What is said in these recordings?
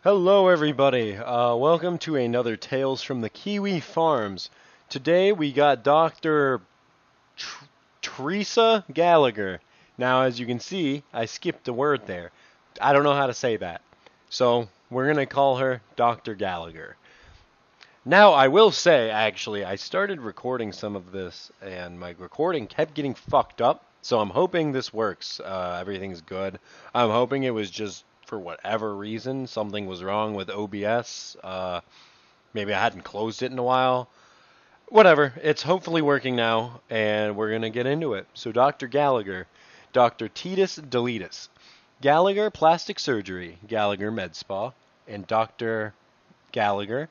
Hello, everybody. Welcome to another Tales from the Kiwifarms. Today we got Dr. Teresa Gallagher. Now, as you can see, I skipped a word there. I don't know how to say that. So, we're going to call her Dr. Gallagher. Now, I will say, actually, I started recording some of this, and my recording kept getting fucked up. So I'm hoping this works. Everything's good. I'm hoping it was just for whatever reason something was wrong with OBS. Maybe I hadn't closed it in a while. Whatever. It's hopefully working now, and we're gonna get into it. So Dr. Gallagher, Dr. Titus Deletus, Gallagher Plastic Surgery, Gallagher Med Spa, and Dr. Gallagher.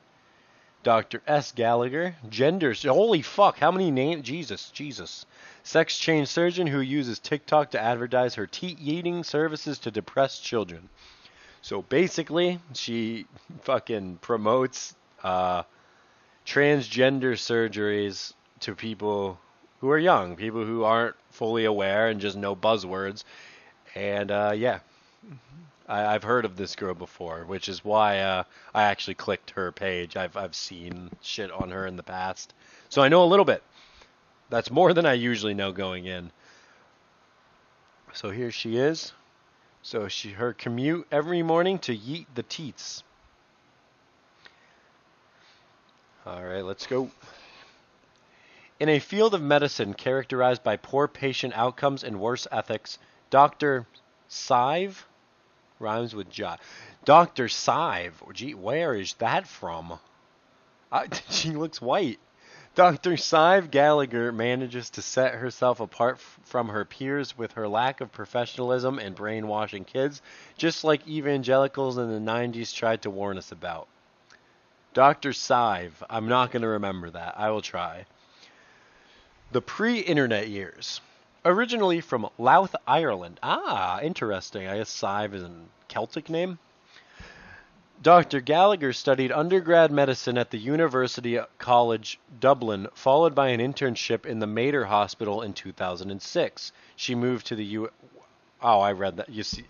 Dr. S. Gallagher, gender. Holy fuck, how many names? Jesus. Sex change surgeon who uses TikTok to advertise her teat-eating services to depressed children. So basically, she fucking promotes transgender surgeries to people who are young, people who aren't fully aware and just know buzzwords. And yeah, I've heard of this girl before, which is why I actually clicked her page. I've seen shit on her in the past, so I know a little bit. That's more than I usually know going in. So here she is. So her commute every morning to yeet the teats. All right, let's go. In a field of medicine characterized by poor patient outcomes and worse ethics, Dr. Sidhbh rhymes with J. Dr. Sidhbh. Gee, where is that from? She looks white. Dr. Sidhbh Gallagher manages to set herself apart from her peers with her lack of professionalism and brainwashing kids, just like evangelicals in the 90s tried to warn us about. Dr. Sidhbh. I'm not going to remember that. I will try. The pre-internet years. Originally from Louth, Ireland. Ah, interesting. I guess Sidhbh is a Celtic name. Dr. Gallagher studied undergrad medicine at the University College Dublin, followed by an internship in the Mater Hospital in 2006. She moved to the Oh, I read that. You see,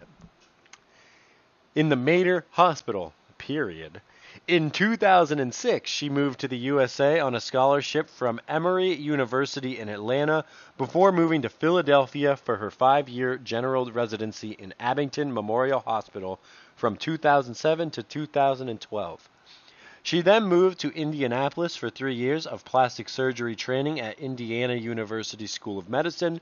in the Mater Hospital, period. In 2006, she moved to the USA on a scholarship from Emory University in Atlanta before moving to Philadelphia for her 5-year general residency in Abington Memorial Hospital from 2007 to 2012. She then moved to Indianapolis for 3 years of plastic surgery training at Indiana University School of Medicine.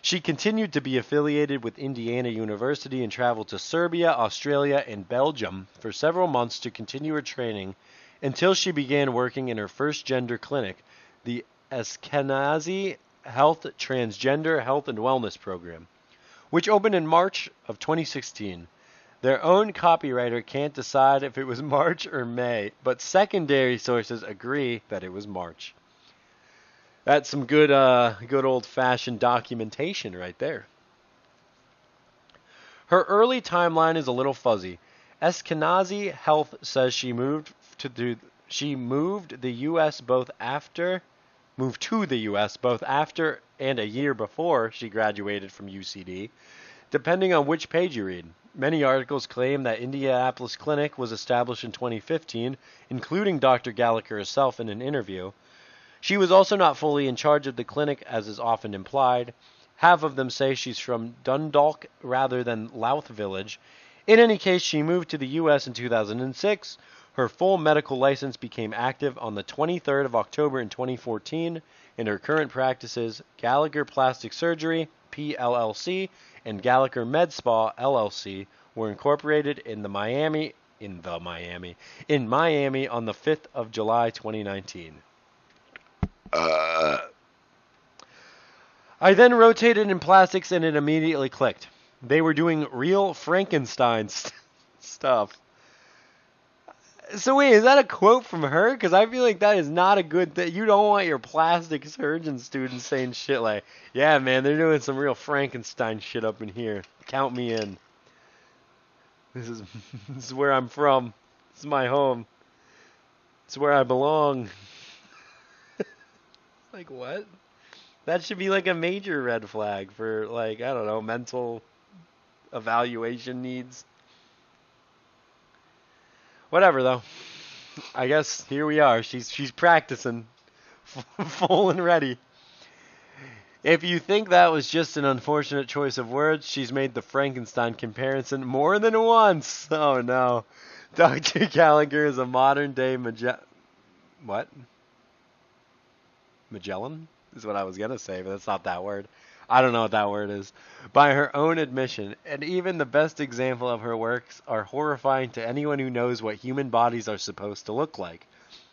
She continued to be affiliated with Indiana University and traveled to Serbia, Australia, and Belgium for several months to continue her training until she began working in her first gender clinic, the Eskenazi Health Transgender Health and Wellness Program, which opened in March of 2016. Their own copywriter can't decide if it was March or May, but secondary sources agree that it was March. That's some good old-fashioned documentation right there. Her early timeline is a little fuzzy. Eskenazi Health says she moved to the U.S. both after and a year before she graduated from UCD, depending on which page you read. Many articles claim that Indianapolis Clinic was established in 2015, including Dr. Gallagher herself in an interview. She was also not fully in charge of the clinic, as is often implied. Half of them say she's from Dundalk rather than Louth Village. In any case, she moved to the U.S. in 2006. Her full medical license became active on the 23rd of October in 2014, and her current practices, Gallagher Plastic Surgery, PLLC, and Gallagher Med Spa, LLC, were incorporated in Miami on the 5th of July 2019. I then rotated in plastics and it immediately clicked. They were doing real Frankenstein stuff. So wait, is that a quote from her? Because I feel like that is not a good thing. You don't want your plastic surgeon students saying shit like, yeah, man, they're doing some real Frankenstein shit up in here. Count me in. This is where I'm from. This is my home. It's where I belong. Like, what? That should be like a major red flag for, like, I don't know, mental evaluation needs. Whatever, though. I guess here we are. She's practicing, full and ready. If you think that was just an unfortunate choice of words, she's made the Frankenstein comparison more than once. Oh no. Dr. Gallagher is a modern day What? Magellan? Is what I was going to say, but that's not that word. I don't know what that word is. By her own admission, and even the best example of her works are horrifying to anyone who knows what human bodies are supposed to look like.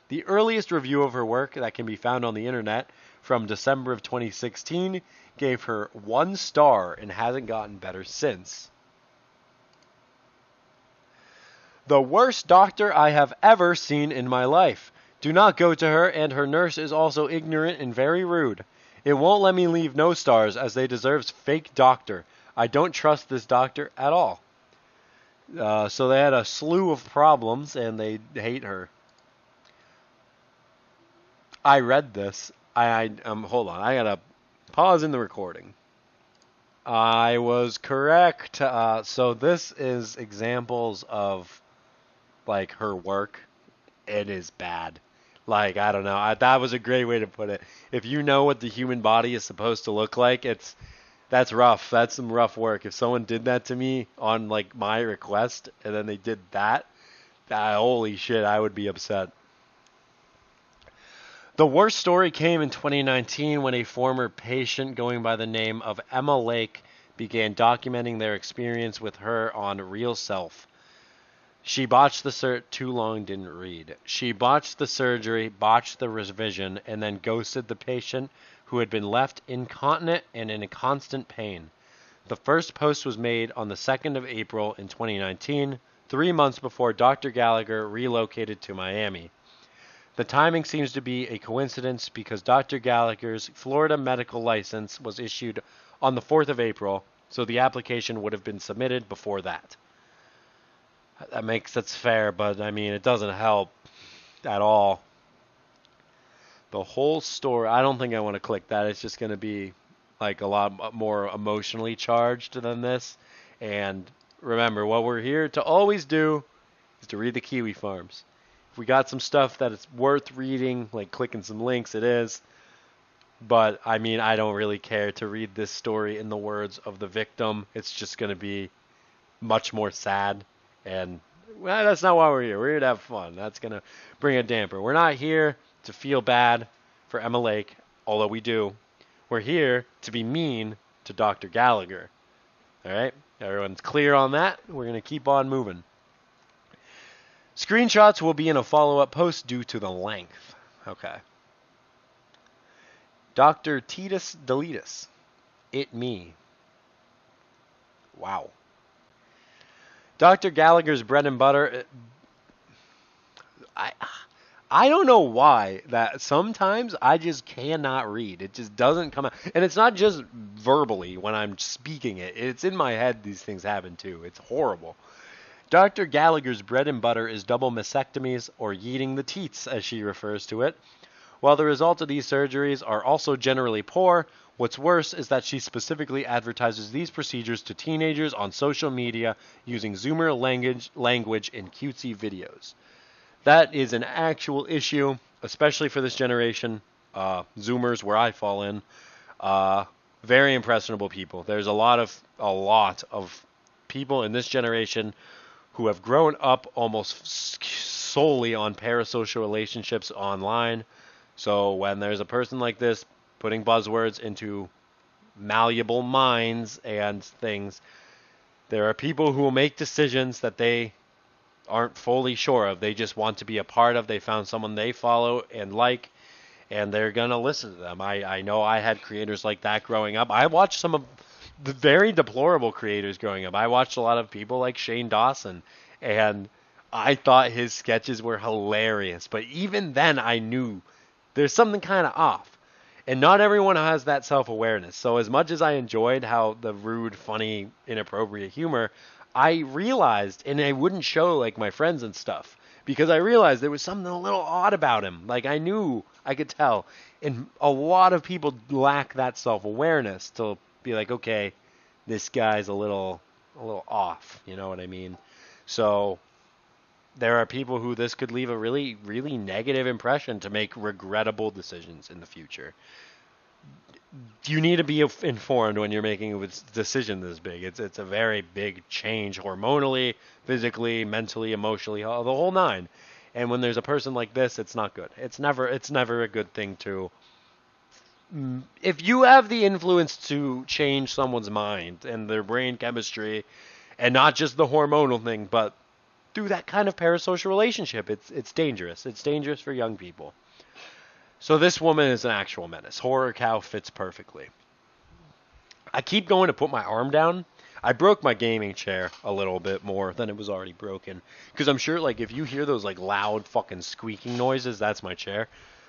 The earliest review of her work that can be found on the internet from December of 2016 gave her 1 star and hasn't gotten better since. The worst doctor I have ever seen in my life. Do not go to her, and her nurse is also ignorant and very rude. It won't let me leave no stars, as they deserves fake doctor. I don't trust this doctor at all. So they had a slew of problems, and they hate her. I read this. Hold on. I gotta pause in the recording. I was correct. So this is examples of, like, her work. It is bad. Like, I don't know. That was a great way to put it. If you know what the human body is supposed to look like, that's rough. That's some rough work. If someone did that to me on, like, my request, and then they did that, holy shit, I would be upset. The worst story came in 2019 when a former patient going by the name of Emma Lake began documenting their experience with her on Real Self. She botched the too long didn't read. She botched the surgery, botched the revision, and then ghosted the patient who had been left incontinent and in constant pain. The first post was made on the 2nd of April in 2019, 3 months before Dr. Gallagher relocated to Miami. The timing seems to be a coincidence because Dr. Gallagher's Florida medical license was issued on the 4th of April, so the application would have been submitted before that. That's fair, but I mean, it doesn't help at all. The whole story, I don't think I want to click that. It's just going to be like a lot more emotionally charged than this. And remember, what we're here to always do is to read the Kiwifarms. If we got some stuff that it's worth reading, like clicking some links, it is. But, I mean, I don't really care to read this story in the words of the victim. It's just going to be much more sad. And well, that's not why we're here. We're here to have fun. That's going to bring a damper. We're not here to feel bad for Emma Lake, although we do. We're here to be mean to Dr. Gallagher. All right? Everyone's clear on that? We're going to keep on moving. Screenshots will be in a follow-up post due to the length. Okay. Dr. Titus Deletus. It me. Wow. Dr. Gallagher's bread and butter. I don't know why that sometimes I just cannot read. It just doesn't come out. And it's not just verbally when I'm speaking it. It's in my head these things happen too. It's horrible. Dr. Gallagher's bread and butter is double mastectomies, or yeeting the teats as she refers to it. While the results of these surgeries are also generally poor, what's worse is that she specifically advertises these procedures to teenagers on social media using Zoomer language in cutesy videos. That is an actual issue, especially for this generation. Zoomers, where I fall in, very impressionable people. There's a lot of people in this generation who have grown up almost solely on parasocial relationships online. So when there's a person like this putting buzzwords into malleable minds and things, there are people who will make decisions that they aren't fully sure of. They just want to be a part of. They found someone they follow and like, and they're going to listen to them. I know I had creators like that growing up. I watched some of the very deplorable creators growing up. I watched a lot of people like Shane Dawson, and I thought his sketches were hilarious. But even then, I knew there's something kind of off. And not everyone has that self-awareness. So as much as I enjoyed how the rude, funny, inappropriate humor, I realized, and I wouldn't show like my friends and stuff, because I realized there was something a little odd about him. Like I knew, I could tell. And a lot of people lack that self-awareness to be like, okay, this guy's a little off. You know what I mean? So there are people who this could leave a really, really negative impression to make regrettable decisions in the future. You need to be informed when you're making a decision this big. It's a very big change hormonally, physically, mentally, emotionally, the whole nine. And when there's a person like this, it's not good. It's never a good thing to. If you have the influence to change someone's mind and their brain chemistry, and not just the hormonal thing, but through that kind of parasocial relationship, it's dangerous. It's dangerous for young people. So this woman is an actual menace. Horror cow fits perfectly. I keep going to put my arm down. I broke my gaming chair a little bit more than it was already broken. Because I'm sure, like, if you hear those, like, loud fucking squeaking noises, that's my chair.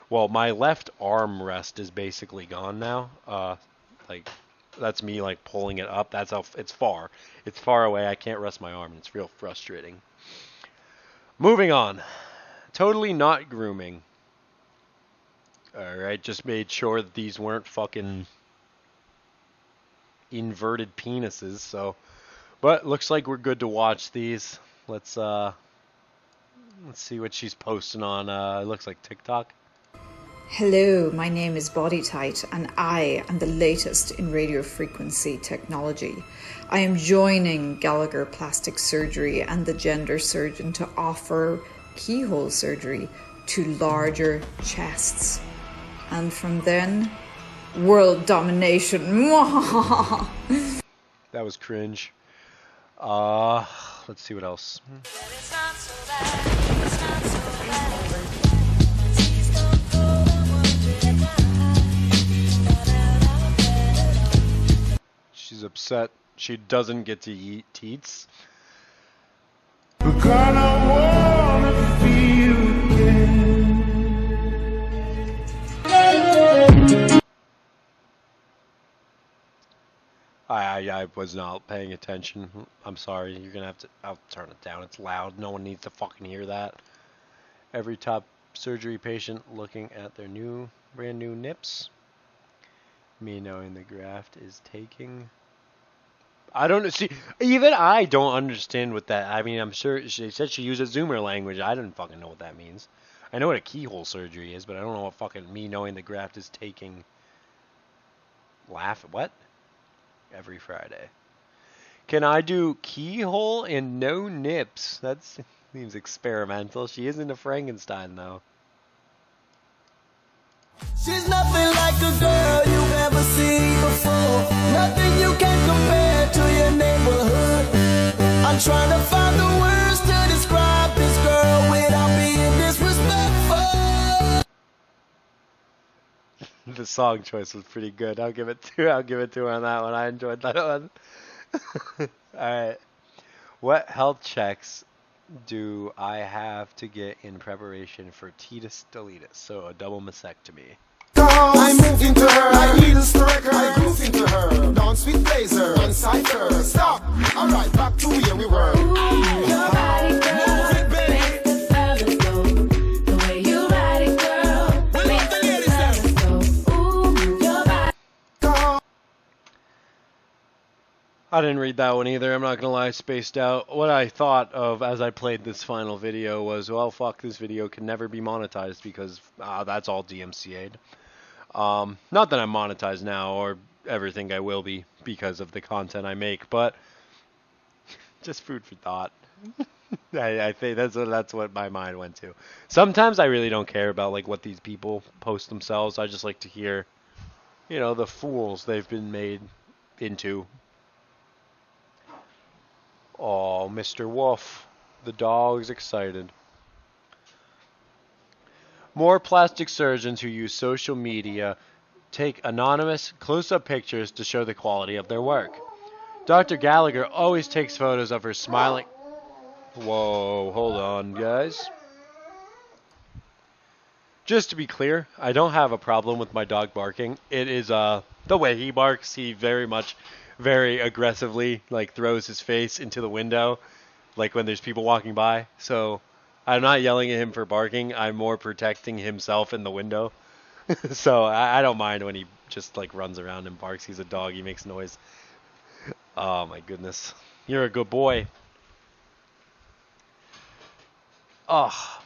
Well, my left arm rest is basically gone now. Like, that's me, like, pulling it up. That's how, it's far. It's far away. I can't rest my arm. It's real frustrating. Moving on. Totally not grooming. Alright, just made sure that these weren't fucking inverted penises, so. But looks like we're good to watch these. Let's see what she's posting on, it looks like TikTok. Hello, my name is Body Tight and I am the latest in radio frequency technology. I am joining Gallagher Plastic Surgery and the Gender Surgeon to offer keyhole surgery to larger chests. And from then, world domination. That was cringe. Let's see what else. She's upset she doesn't get to eat teats. Because I wanna feel again. I was not paying attention. I'm sorry. You're gonna have to. I'll turn it down. It's loud. No one needs to fucking hear that. Every top surgery patient looking at their brand new nips. Me knowing the graft is taking. I don't see. Even I don't understand what that. I mean, I'm sure she said she uses Zoomer language. I didn't fucking know what that means. I know what a keyhole surgery is, but I don't know what fucking me knowing the graft is taking. What? Every Friday. Can I do keyhole and no nips? That seems experimental. She isn't a Frankenstein, though. She's nothing like a girl you've ever seen before. Nothing you can compare to your neighborhood. I'm trying to find the words to describe this girl without being disrespectful. The song choice was pretty good. I'll give it to her on that one. I enjoyed that one. Alright. What health checks do I have to get in preparation for Titus Deletus? So a double mastectomy. I move into her, I need a striker, I groove into her. Dance with blazer, on cipher. Stop! Alright, back to where we were. Ooh, your body, girl. Move it, baby. Make the fellas go. The way you ride it, girl. We love the ladies then. Go. Ooh, your body. I didn't read that one either. I'm not gonna lie, spaced out. What I thought of as I played this final video was, well, fuck, this video can never be monetized because that's all DMCA'd. Not that I'm monetized now or ever think I will be because of the content I make, but just food for thought. I think that's what my mind went to. Sometimes I really don't care about like what these people post themselves. I just like to hear, the fools they've been made into. Oh, Mr. Wolf. The dog's excited. More plastic surgeons who use social media take anonymous, close-up pictures to show the quality of their work. Dr. Gallagher always takes photos of her smiling... Whoa, hold on, guys. Just to be clear, I don't have a problem with my dog barking. It is the way he barks. He very aggressively, throws his face into the window, when there's people walking by. So I'm not yelling at him for barking. I'm more protecting himself in the window. So I don't mind when he just runs around and barks. He's a dog. He makes noise. Oh my goodness. You're a good boy. Oh,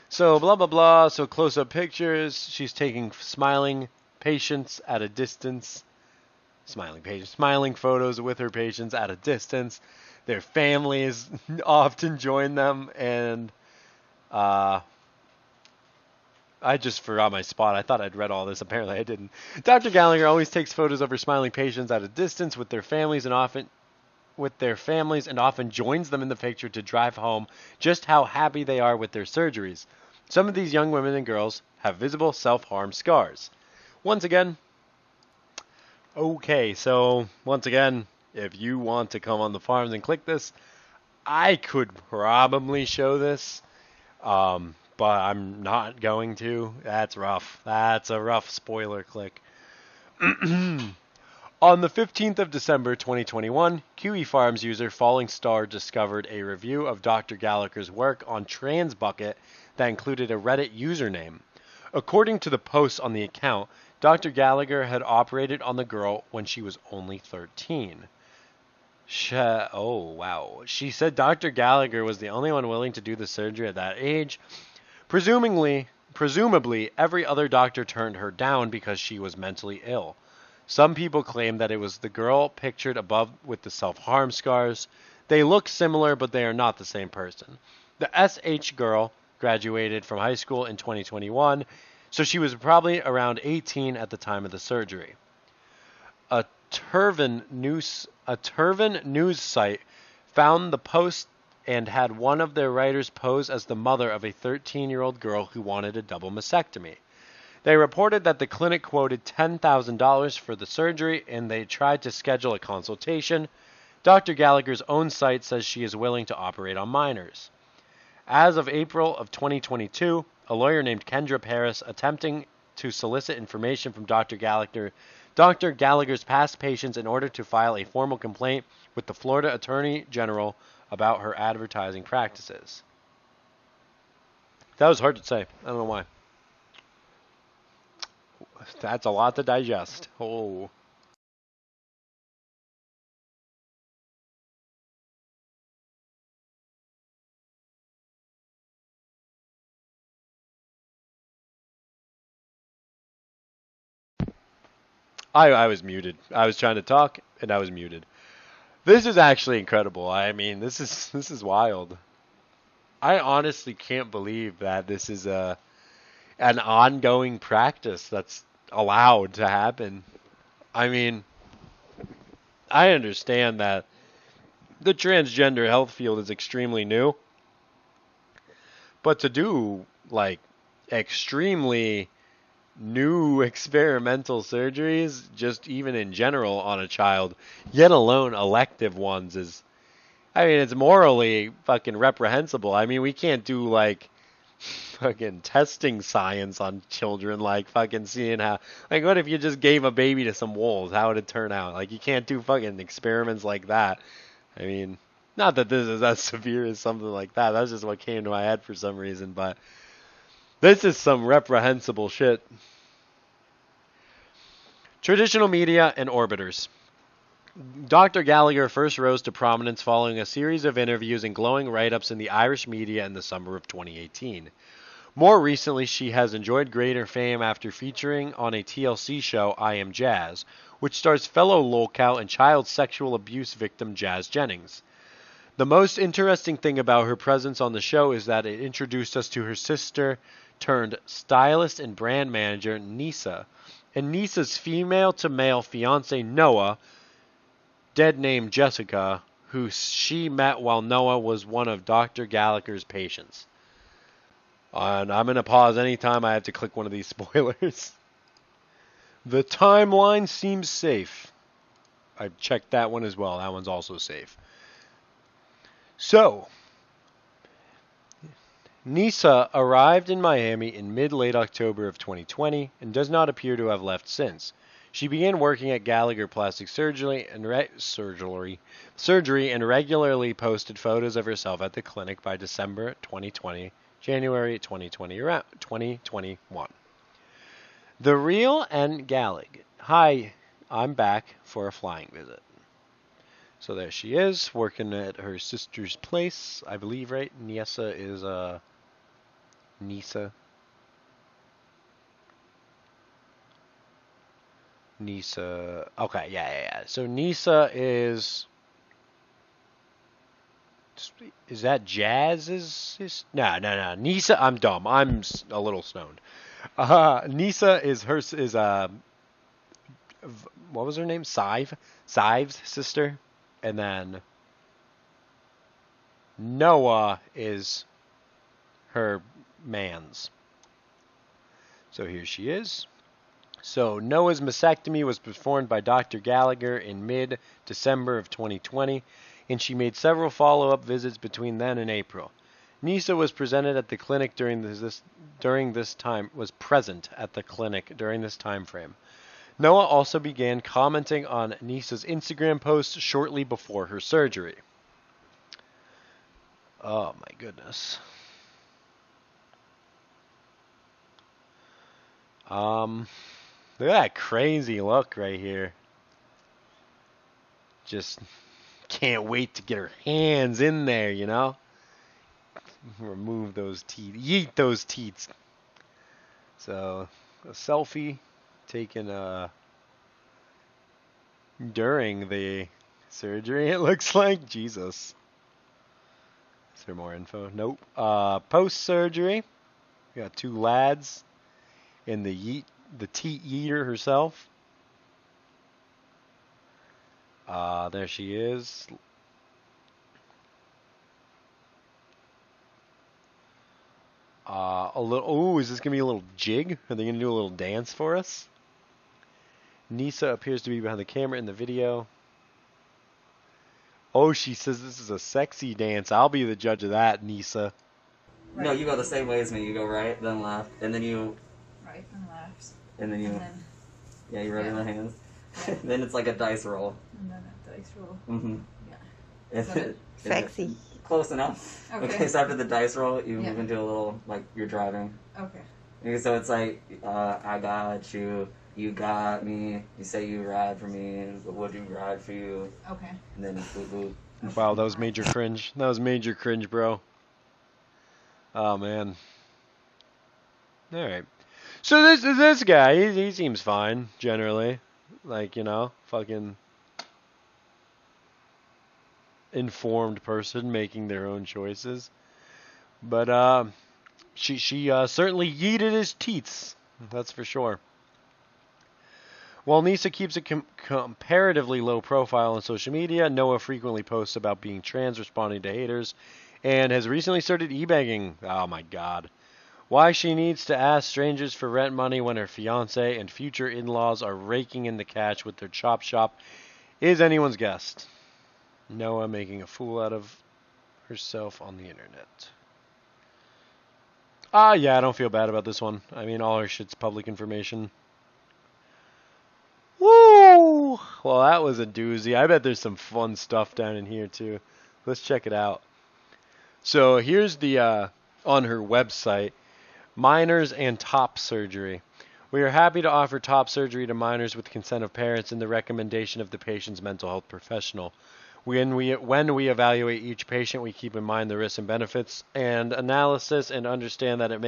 so blah blah blah. So close-up pictures. She's taking smiling patients at a distance. Smiling photos with her patients at a distance. Their families often join them, and I just forgot my spot. I thought I'd read all this. Apparently I didn't. Dr. Gallagher always takes photos of her smiling patients at a distance with their families and often joins them in the picture to drive home just how happy they are with their surgeries. Some of these young women and girls have visible self-harm scars. Once again, if you want to come on the farms and click this, I could probably show this. But I'm not going to. That's rough. That's a rough spoiler click. On the 15th of December 2021, Kiwifarms user Falling Star discovered a review of Dr. Gallagher's work on TransBucket that included a Reddit username. According to the posts on the account, Dr. Gallagher had operated on the girl when she was only 13. Oh, wow. She said Dr. Gallagher was the only one willing to do the surgery at that age. Presumably, every other doctor turned her down because she was mentally ill. Some people claim that it was the girl pictured above with the self-harm scars. They look similar, but they are not the same person. The SH girl graduated from high school in 2021, so she was probably around 18 at the time of the surgery. A Turvan news site found the post and had one of their writers pose as the mother of a 13-year-old girl who wanted a double mastectomy. They reported that the clinic quoted $10,000 for the surgery, and they tried to schedule a consultation. Dr. Gallagher's own site says she is willing to operate on minors. As of April of 2022, a lawyer named Kendra Paris attempting to solicit information from Dr. Gallagher's past patients in order to file a formal complaint with the Florida Attorney General about her advertising practices. That was hard to say. I don't know why. That's a lot to digest. Oh. I was muted. I was trying to talk and I was muted. This is actually incredible. I mean, this is wild. I honestly can't believe that this is an ongoing practice that's allowed to happen. I mean, I understand that the transgender health field is extremely new, but to do like extremely new experimental surgeries, just even in general on a child, yet alone elective ones, is, I mean, it's morally fucking reprehensible. I mean, we can't do like fucking testing science on children, like fucking seeing how, like, what if you just gave a baby to some wolves? How would it turn out? Like, you can't do fucking experiments like that. I mean, not that this is as severe as something like that. That's just what came to my head for some reason, but this is some reprehensible shit. Traditional media and orbiters. Dr. Gallagher first rose to prominence following a series of interviews and glowing write-ups in the Irish media in the summer of 2018. More recently, she has enjoyed greater fame after featuring on a TLC show, I Am Jazz, which stars fellow lolcow and child sexual abuse victim Jazz Jennings. The most interesting thing about her presence on the show is that it introduced us to her sister turned stylist and brand manager, Nisa, and Nisa's female-to-male fiancé, Noah, dead name Jessica, who she met while Noah was one of Dr. Gallagher's patients. And I'm going to pause anytime I have to click one of these spoilers. The timeline seems safe. I've checked that one as well. That one's also safe. So, Nisa arrived in Miami in mid-late October of 2020 and does not appear to have left since. She began working at Gallagher Plastic Surgery and regularly posted photos of herself at the clinic by December 2020, January 2021. The Real and Gallag. Hi, I'm back for a flying visit. So there she is, working at her sister's place. I believe, right? Nisa is Nisa. Nisa. Okay, yeah. So Nisa is that Jazz's? No. Nisa, I'm dumb. A little stoned. Nisa is what was her name? Sive's sister, and then Noah is her man's. So here she is. So Noah's mastectomy was performed by Dr. Gallagher in mid-December of 2020, and she made several follow-up visits between then and April. Nisa was present at the clinic during this time frame. Noah also began commenting on Nisa's Instagram posts shortly before her surgery. Oh my goodness. Look at that crazy look right here. Just can't wait to get her hands in there, you know? Remove those teeth. Yeet those teeth. So, a selfie taken during the surgery, it looks like. Jesus. Is there more info? Nope. Post-surgery, we got two lads and the teat eater herself. There she is. Is this gonna be a little jig? Are they gonna do a little dance for us? Nisa appears to be behind the camera in the video. Oh, she says this is a sexy dance. I'll be the judge of that, Nisa. Right. No, you go the same way as me. You go right, then left, and then you... Right and left. And then you... And then, yeah, you rub in the hands. Yeah. Then it's like a dice roll. And then a dice roll. Mm-hmm. Yeah. Sexy. Close enough. Okay, so after the dice roll, you move into a little, like, you're driving. Okay. Okay, so it's like, I got you, you got me, you say you ride for me, but would you ride for you? Okay. And then boop boop. Wow, that was major cringe. That was major cringe, bro. Oh, man. Alright. So this guy, he seems fine, generally. Like, you know, fucking informed person making their own choices. But, she certainly yeeted his teats. That's for sure. While Nisa keeps a comparatively low profile on social media, Noah frequently posts about being trans, responding to haters, and has recently started e-begging. Oh my god. Why she needs to ask strangers for rent money when her fiancé and future in-laws are raking in the cash with their chop shop is anyone's guess. Noah making a fool out of herself on the internet. Yeah, I don't feel bad about this one. I mean, all her shit's public information. Woo! Well, that was a doozy. I bet there's some fun stuff down in here, too. Let's check it out. So, here's the, on her website, minors and top surgery. We are happy to offer top surgery to minors with consent of parents and the recommendation of the patient's mental health professional. When we evaluate each patient, we keep in mind the risks and benefits and analysis and understand that it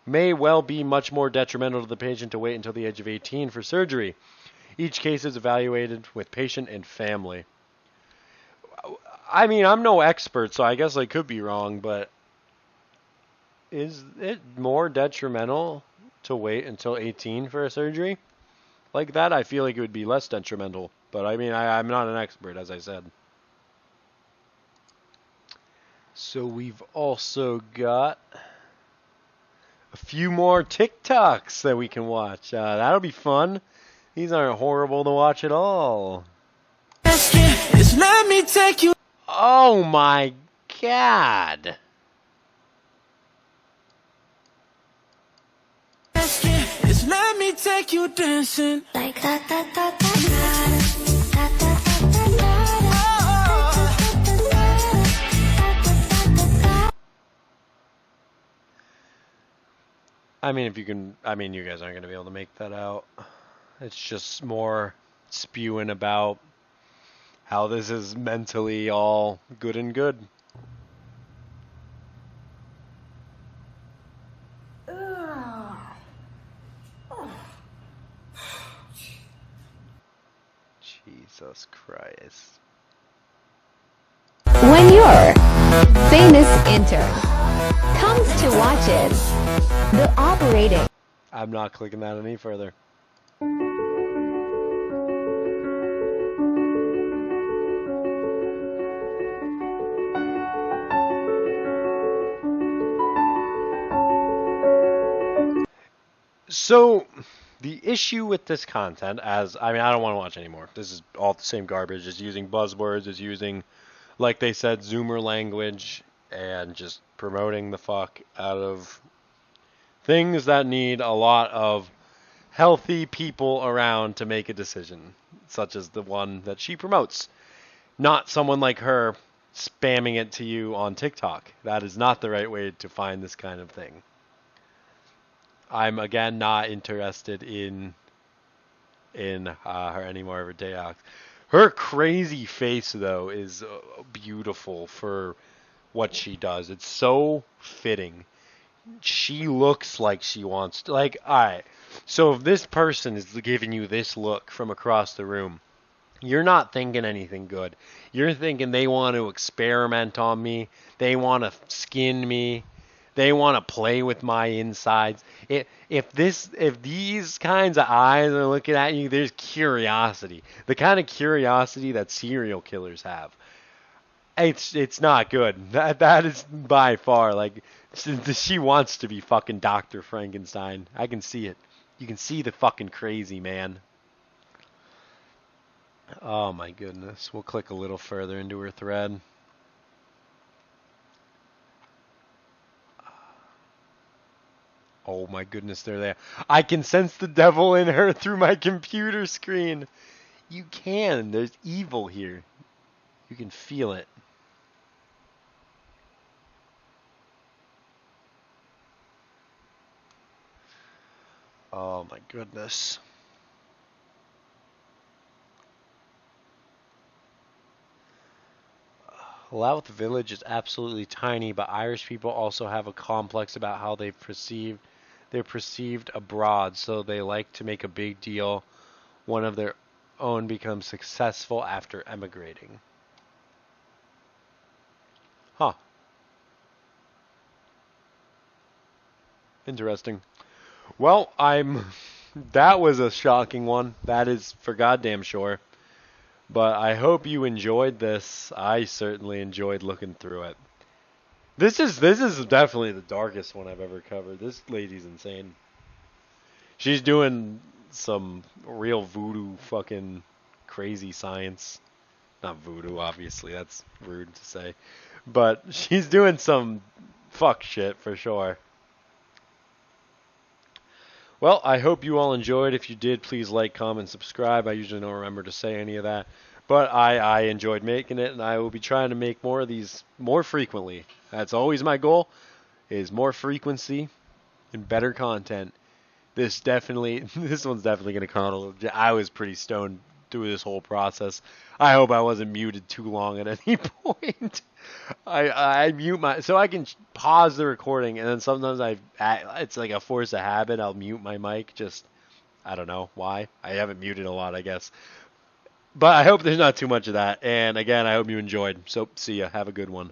may well be much more detrimental to the patient to wait until the age of 18 for surgery. Each case is evaluated with patient and family. I mean, I'm no expert, so I guess I could be wrong, but is it more detrimental to wait until 18 for a surgery? Like that, I feel like it would be less detrimental. But I mean, I'm not an expert, as I said. So we've also got a few more TikToks that we can watch. That'll be fun. These aren't horrible to watch at all. Let me take you. Oh my god. Let me take you dancing. Like da da da da da. I mean, you guys aren't going to be able to make that out. It's just more spewing about how this is mentally all good and good. Jesus Christ. When your famous intern comes to watch it, the operating I'm not clicking that any further. So, the issue with this content, I don't want to watch anymore. This is all the same garbage. It's using buzzwords, it's using, like they said, Zoomer language, and just promoting the fuck out of things that need a lot of healthy people around to make a decision, such as the one that she promotes. Not someone like her spamming it to you on TikTok. That is not the right way to find this kind of thing. I'm again not interested in her anymore every day. Her crazy face though is beautiful for what she does. It's so fitting. She looks like she wants to, like, alright. So if this person is giving you this look from across the room, you're not thinking anything good. You're thinking they want to experiment on me. They want to skin me. They want to play with my insides. If these kinds of eyes are looking at you, there's curiosity. The kind of curiosity that serial killers have. It's not good. That is by far, like, she wants to be fucking Dr. Frankenstein. I can see it. You can see the fucking crazy, man. Oh my goodness. We'll click a little further into her thread. Oh my goodness, they're there. I can sense the devil in her through my computer screen. You can. There's evil here. You can feel it. Oh my goodness. Louth Village is absolutely tiny, but Irish people also have a complex about how they're perceived abroad, so they like to make a big deal. One of their own becomes successful after emigrating. Huh. Interesting. Well, that was a shocking one. That is for goddamn sure. But I hope you enjoyed this. I certainly enjoyed looking through it. This is definitely the darkest one I've ever covered. This lady's insane. She's doing some real voodoo fucking crazy science. Not voodoo, obviously. That's rude to say. But she's doing some fuck shit for sure. Well, I hope you all enjoyed. If you did, please like, comment, subscribe. I usually don't remember to say any of that. But I enjoyed making it, and I will be trying to make more of these more frequently. That's always my goal, is more frequency and better content. This one's definitely going to come out a little. I was pretty stoned through this whole process. I hope I wasn't muted too long at any point. I mute so I can pause the recording, and then sometimes it's like a force of habit. I'll mute my mic. Just, I don't know why. I haven't muted a lot, I guess. But I hope there's not too much of that. And again, I hope you enjoyed. So see ya. Have a good one.